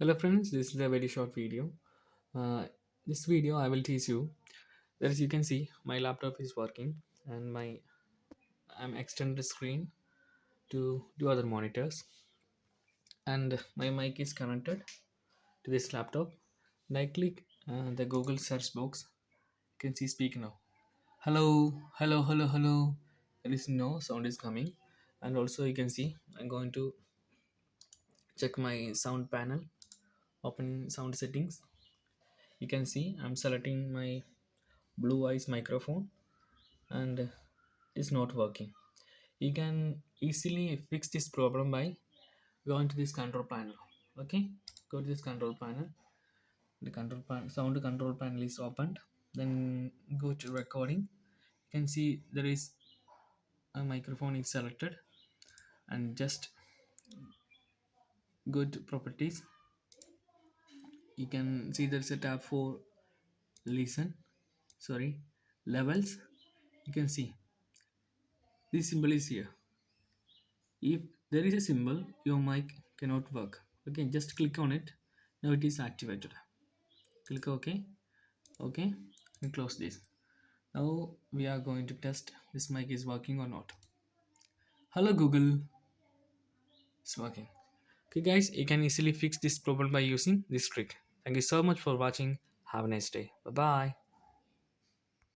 Hello friends, this is a very short video. Uh, this video I will teach you that as you can see my laptop is working and my I'm extended the screen to two other monitors and my mic is connected to this laptop and I click the Google search box. You can see speak now. Hello, hello, hello, hello. There is no sound is coming and also you can see I'm going to check my sound panel, open sound settings. You can see I'm selecting my blue eyes microphone and it is not working. You can easily fix this problem by going to this control panel. Okay, go to this control panel. The sound control panel is opened. Then go to recording. You can see there is a microphone is selected and just go to properties. You can see there's a tab for listen. Sorry, levels. You can see this symbol is here. If there is a symbol, your mic cannot work. Okay, just click on it. Now it is activated. Click OK. OK, and close this. Now we are going to test this mic is working or not. Hello Google, it's working. Okay guys, you can easily fix this problem by using this trick. Thank you so much for watching. Have a nice day. Bye bye.